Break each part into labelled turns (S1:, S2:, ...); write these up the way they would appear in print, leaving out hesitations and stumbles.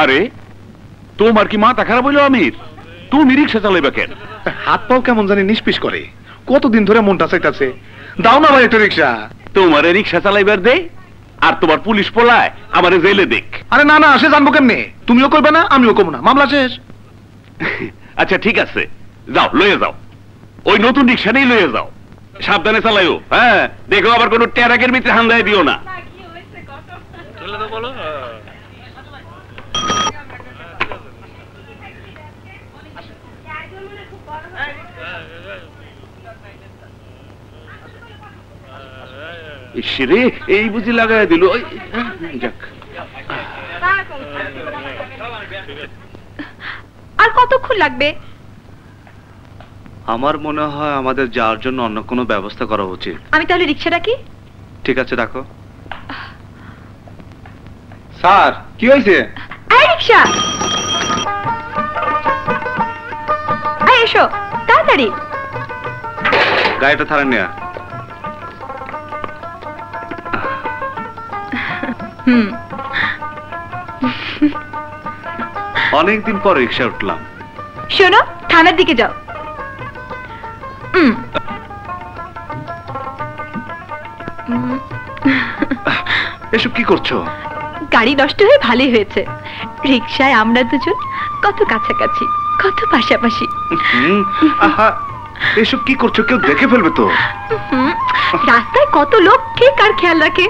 S1: আরে তোমার কি মাথা খারাপ হইলো আমির? তুমি রিক্সা চালাইবা কেন?
S2: হাত পাও কেমন জানি নিষ্পিস করে, কতদিন ধরে মনটা চাইতাছে। দাও না ভাই একটা রিক্সা।
S1: তোমার রিক্সা চালাইবার দে, আর তোমার পুলিশ পোলায় আমার জেলে দেখ।
S2: আরে না না, সে জানবো কেমনে? তুমিও করবে না, আমিও করবো না, মামলা শেষ।
S1: আচ্ছা ঠিক আছে, যাও লয়ে যাও, ওই নতুন রিক্সা নেই লয়ে যাও, সাবধানে চালাইও। হ্যাঁ, দেখো আবার কোনো ট্যারাকের ভিতরে হামলায় দিও না। রে এই বুঝি লাগাই দিল। যাক,
S3: আর কতক্ষণ লাগবে?
S4: আমার মনে হয় আমাদের যাওয়ার জন্য অন্য কোনো ব্যবস্থা করা উচিত।
S3: আমি তাহলে রিক্সা ডাকি?
S4: ঠিক আছে, দেখো।
S2: স্যার কি হয়েছে?
S3: এই রিক্সা, এই এসো তাড়াতাড়ি।
S4: গাড়িটা থারা নেয়া। অনেকদিন পর রিক্সা উঠলাম।
S3: শোনো, থানার দিকে যাও।
S4: এসব কি করছো?
S3: গাড়ি নষ্ট হয়ে ভালোই হয়েছে। রিক্সায় আমরা দুজন কত কাছাকাছি, কত পাশাপাশি।
S4: এসব কি করছো? কেউ দেখে ফেলবে তো।
S3: রাস্তায় কত লোক কে কার খেয়াল রাখে।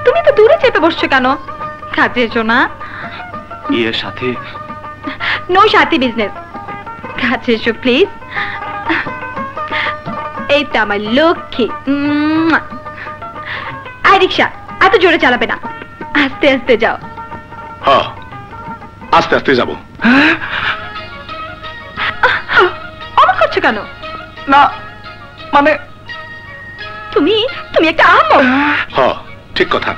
S3: তুমি তো দূরে চেপে বসছো কেন? কাজে এসো না।
S4: ইয়ের সাথে
S3: নো সাথী বিজনেস। কাছে এসো প্লিজ। এই তো আমার লক্ষ্মী। আই রিক্সা এত জোরে চালাবে না, আস্তে আস্তে যাও।
S2: হ্যাঁ, আস্তে আস্তে যাবো।
S3: অবাক করছো কেন?
S2: না মানে
S3: তুমি তুমি একটা আহম্মক।
S2: হ্যাঁ ঠিক কথা।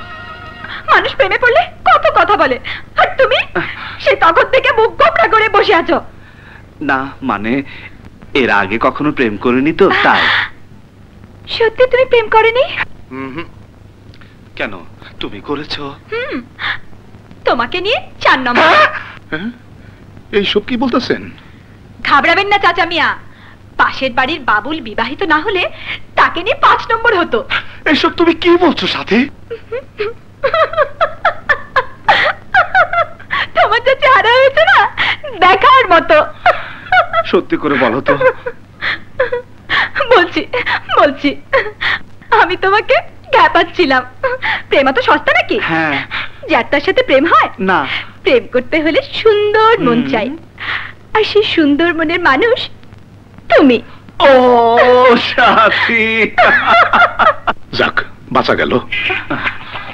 S3: মানুষ প্রেমে পড়লে কত কথা বলে, আর তুমি সেই তখন থেকে মুখ গোমড়া করে বসে আছো।
S4: না মানে এর আগে কখনো প্রেম করিনি তো, তাই।
S3: সত্যি তুমি প্রেম করনি?
S4: কেন, তুমি করেছো?
S3: তোমাকে নিয়ে 4 নম্বর।
S2: এইসব কি বলতেছেন?
S3: ঘাবড়াবেন না চাচা মিয়া, পাশের বাড়ির বাবুল বিবাহিত না হলে তাকে নিয়ে 5 নম্বর হতো।
S2: এইসব তুমি কি বলছো সাথী?
S3: তোমার যে চেহারা হয়েছে না, দেখার মতো।
S4: সত্যি করে বলো তো।
S3: বলছি বলছি, আমি তোমাকে ঘ্যাপাচ্ছিলাম। প্রেম তো সস্তা নাকি?
S4: হ্যাঁ।
S3: যার তার সাথে প্রেম হয়
S4: না।
S3: প্রেম করতে হলে সুন্দর মন চাই, আর সেই সুন্দর মনের মানুষ তুমি।
S4: ও সাথী,
S2: যাক বাঁচা গেল।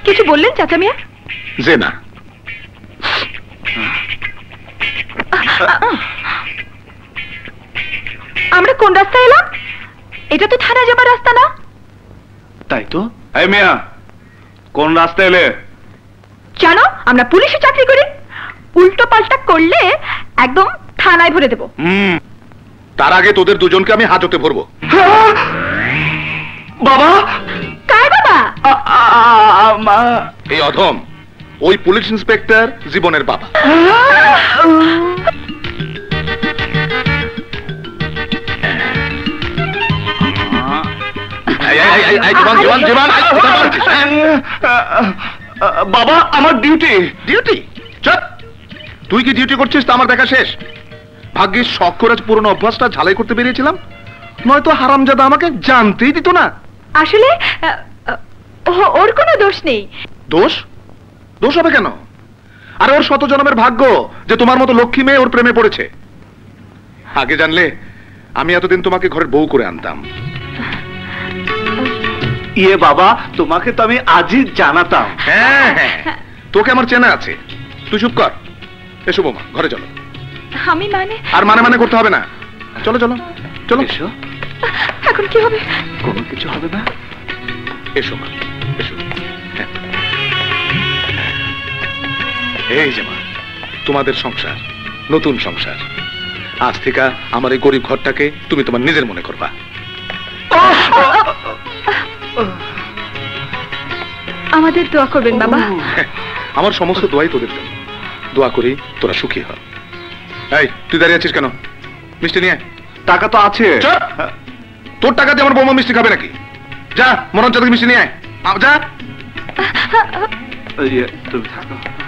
S3: কিছু বললেন চাচা মিয়া?
S2: যে না,
S3: আমরা কোন রাস্তায় এলাম? এটা তো থানা যাবার রাস্তা না।
S4: তাই তো। এই মিয়া, কোন রাস্তা এলে?
S3: জানো আমরা পুলিশে চাকরি করি, উল্টো পাল্টা করলে একদম থানায় ভরে দেব।
S2: তার আগে তোদের দুজনকে আমি হাজতে ভরবো।
S4: বাবা!
S3: কার বাবা?
S2: এই অধম ওই পুলিশ ইন্সপেক্টর জীবনের বাবা।
S4: বাবা, আমার ডিউটি।
S2: ডিউটি? চল, তুই কি ডিউটি করছিস তা আমার দেখা শেষ। ভাগ্যিস শখ করে পুরনো অভ্যাসটা ঝালাই করতে বেরিয়েছিলাম, নয়তো হারামজাদা আমাকে জানতেই দিত না।
S3: আসলে ওর কোনো দোষ নেই।
S2: দোষ? দোষ হবে কেন? আরে ওর শত জন্মের ভাগ্য যে তোমার মতো লক্ষ্মী মেয়ে ওর প্রেমে পড়েছে। আগে জানলে আমি এতদিন তোমাকে ঘরের বউ করে আনতাম।
S4: ইয়ে বাবা, তোমাকে তো আমি আজই জানাতাম।
S2: হ্যাঁ হ্যাঁ, তোকে আমার চেনা আছে। তুই চুপ কর। এসো বৌমা, ঘরে চলো।
S3: আমি মানে?
S2: আর মানে মানে করতে হবে না, চলো চলো চলো।
S4: এসো।
S3: এখন কি হবে?
S4: কোনো কিছু হবে না।
S2: এসো মা, এসো। হ্যাঁ। এই যে মা, তোমাদের সংসার, নতুন সংসার। আজ থেকে আমার এই গরিব ঘরটাকে তুমি তোমার নিজের মনে করবা।
S3: আমাদের দোয়া করবেন বাবা।
S2: আমার সমস্ত দোয়াই তোদের জন্য। দোয়া করি তোরা সুখী হ। এই তুই দাঁড়িয়ে আছিস কেন? মিষ্টি নিয়ে আয়।
S4: টাকা তো আছে।
S2: চুপ! তোর টাকা দিয়ে আমার বৌমা মিষ্টি খাবে নাকি? যা মনোজ থেকে মিষ্টি নিয়ে আয়। যা।
S4: তুমি থাকো।